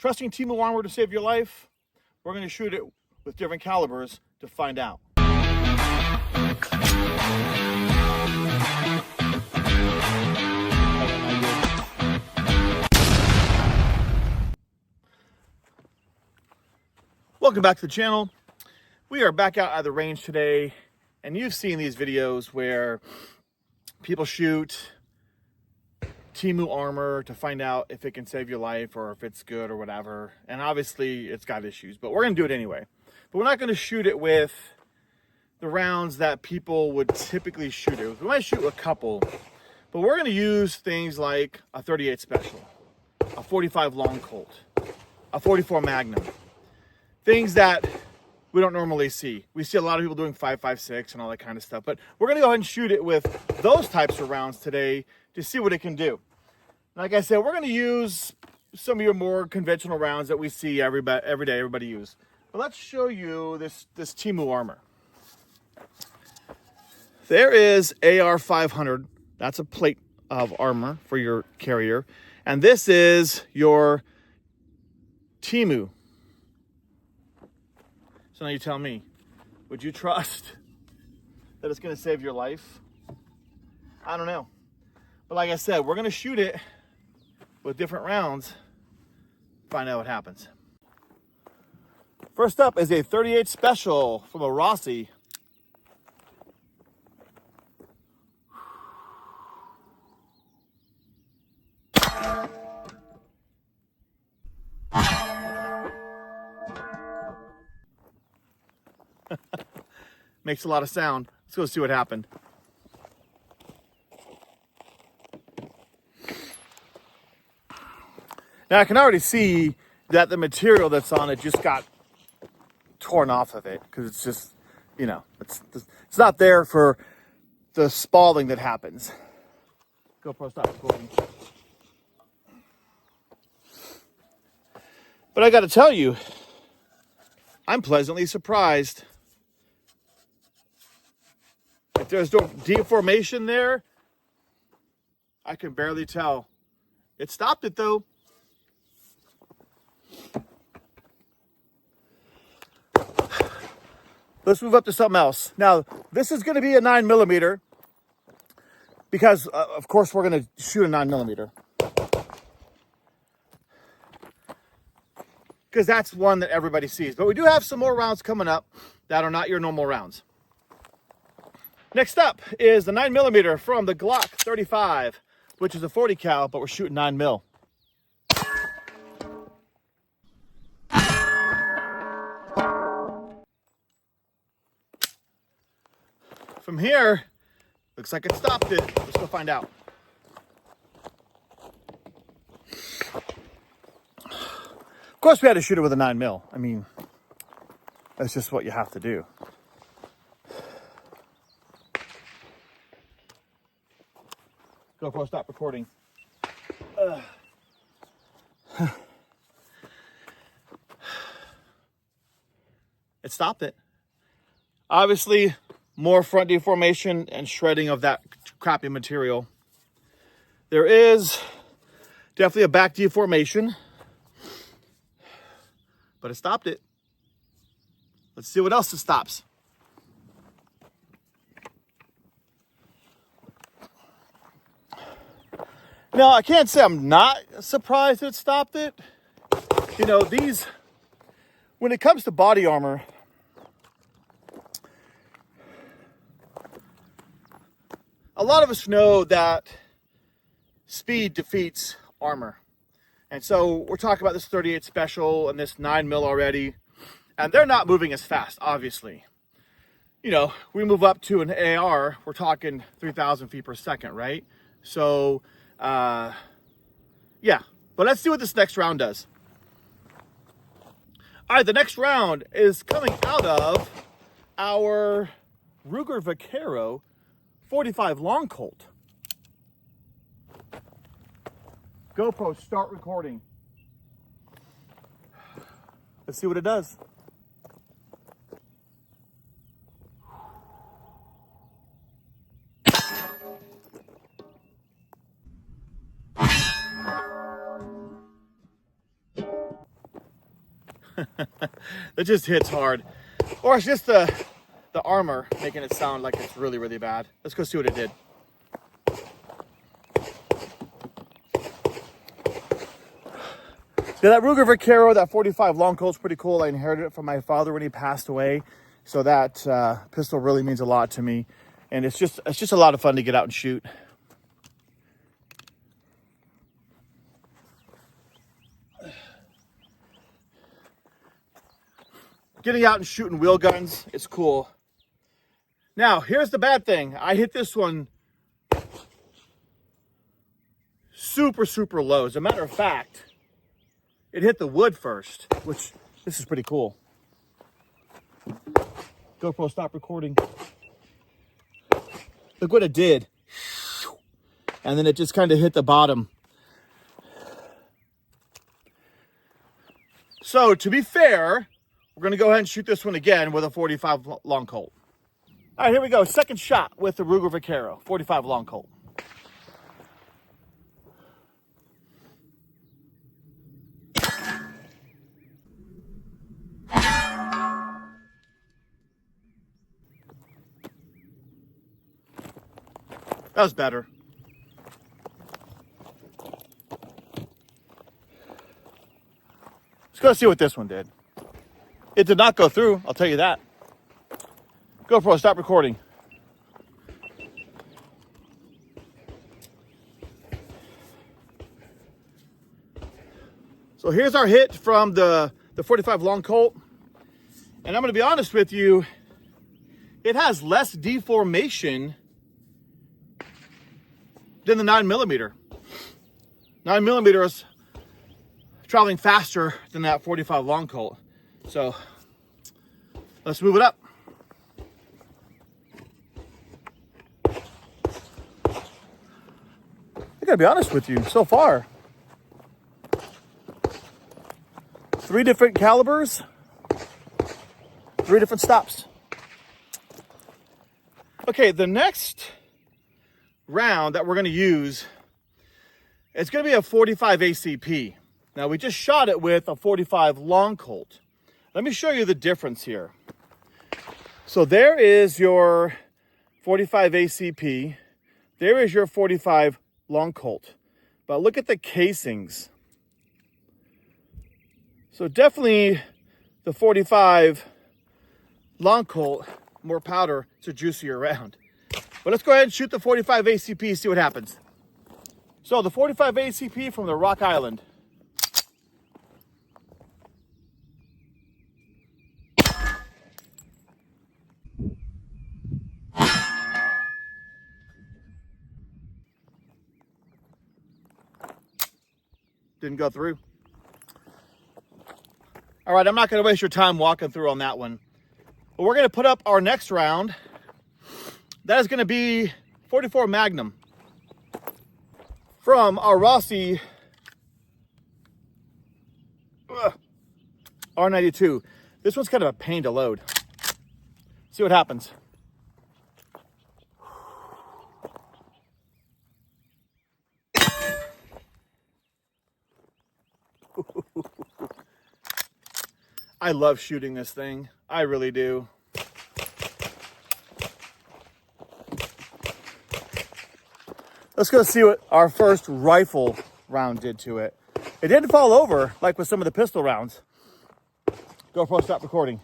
trusting TEMU armor to save your life? We're going to shoot it with different calibers to find out. Welcome back to the channel. We are back out at the range today, and you've seen these videos where people shoot TEMU armor to find out if it can save your life or if it's good or whatever. And obviously it's got issues, but we're going to do it anyway. But we're not going to shoot it with the rounds that people would typically shoot it with. We might shoot a couple, but we're going to use things like a 38 Special, a 45 Long Colt, a 44 Magnum. Things that we don't normally see. We see a lot of people doing 5.56 and all that kind of stuff, but we're going to go ahead and shoot it with those types of rounds today to see what it can do. Like I said, we're going to use some of your more conventional rounds that we see every day everybody use. But let's show you this TEMU armor. There is AR 500. That's a plate of armor for your carrier. And this is your TEMU. So now you tell me, would you trust that it's going to save your life? I don't know. But like I said, we're going to shoot it with different rounds, find out what happens. First up is a 38 Special from a Rossi. Makes a lot of sound. Let's go see what happened. Now I can already see that the material that's on it just got torn off of it because it's just, you know, it's not there for the spalling that happens. GoPro, stop recording. But I got to tell you, I'm pleasantly surprised. If there's no deformation there, I can barely tell. It stopped it though. Let's move up to something else. Now, this is going to be a 9mm because, of course, we're going to shoot a 9mm. Because that's one that everybody sees. But we do have some more rounds coming up that are not your normal rounds. Next up is the 9mm from the Glock 35, which is a 40 cal, but we're shooting 9mm. From here, looks like it stopped it. Let's go find out. Of course, we had to shoot it with a 9mm. I mean, that's just what you have to do. GoPro, stop recording. It stopped it. Obviously, more front deformation and shredding of that crappy material. There is definitely a back deformation, but it stopped it. Let's see what else it stops. Now, I can't say I'm not surprised it stopped it. You know, when it comes to body armor, a lot of us know that speed defeats armor. And so we're talking about this 38 Special and this 9mm already, and they're not moving as fast, obviously. You know, we move up to an AR, we're talking 3,000 feet per second, right? So, yeah. But let's see what this next round does. All right, the next round is coming out of our Ruger Vaquero 45 Long Colt. GoPro, start recording. Let's see what it does. It just hits hard. Or it's just the armor making it sound like it's really, really bad. Let's go see what it did. Yeah, that Ruger Vaquero, that 45 long Colt's pretty cool. I inherited it from my father when he passed away. So that pistol really means a lot to me. And it's just a lot of fun to get out and shoot. Getting out and shooting wheel guns, it's cool. Now, here's the bad thing. I hit this one super, super low. As a matter of fact, it hit the wood first, which this is pretty cool. GoPro, stop recording. Look what it did. And then it just kind of hit the bottom. So to be fair, we're going to go ahead and shoot this one again with a 45 long Colt. All right, here we go. Second shot with the Ruger Vaquero, 45 long Colt. That was better. Let's go see what this one did. It did not go through, I'll tell you that. GoPro, stop recording. So here's our hit from the 45 long Colt. And I'm gonna be honest with you, it has less deformation than the 9mm. 9mm is traveling faster than that 45 long Colt. So let's move it up. I gotta be honest with you, so far, 3 different calibers, 3 different stops. Okay, the next round that we're going to use, it's going to be a 45 ACP. Now, we just shot it with a 45 long Colt. Let me show you the difference here. So there is your 45 ACP. There is your 45 long Colt. But look at the casings. So definitely the 45 long Colt, more powder, it's a juicier round. But let's go ahead and shoot the 45 ACP, see what happens. So the 45 ACP from the Rock Island. Didn't go through. All right, I'm not gonna waste your time walking through on that one. But we're gonna put up our next round. That is gonna be 44 Magnum from our Rossi R92. This one's kind of a pain to load. See what happens. I love shooting this thing. I really do. Let's go see what our first rifle round did to it. It didn't fall over like with some of the pistol rounds. GoPro, stop recording.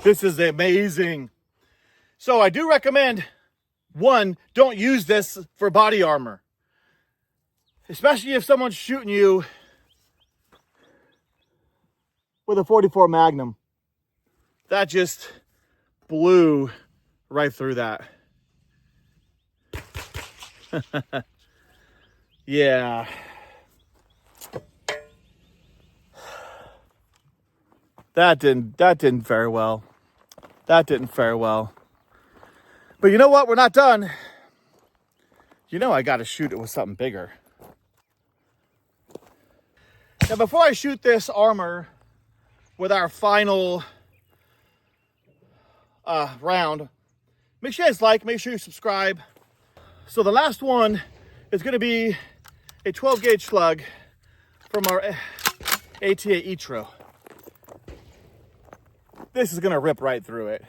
This is amazing. So I do recommend, one, don't use this for body armor. Especially if someone's shooting you with a 44 Magnum. That just blew right through that. Yeah. That didn't fare well. That didn't fare well. But you know what? We're not done. You know I got to shoot it with something bigger. Now, before I shoot this armor with our final round, make sure you guys like, make sure you subscribe. So the last one is going to be a 12 gauge slug from our ATA Etro. This is gonna rip right through it.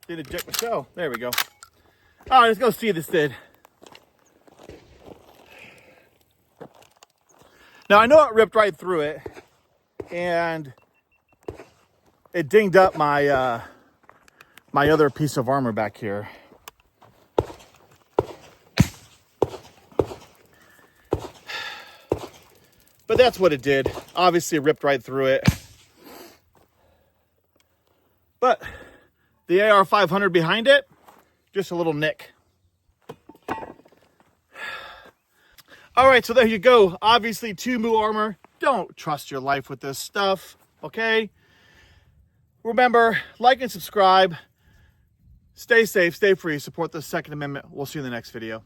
Did eject the shell. There we go. All right, let's go see this did. Now I know it ripped right through it, and it dinged up my my other piece of armor back here. But that's what it did. Obviously, it ripped right through it. But the AR-500 behind it, just a little nick. All right, so there you go. Obviously, TEMU armor. Don't trust your life with this stuff, okay? Remember, like and subscribe. Stay safe, stay free, support the Second Amendment. We'll see you in the next video.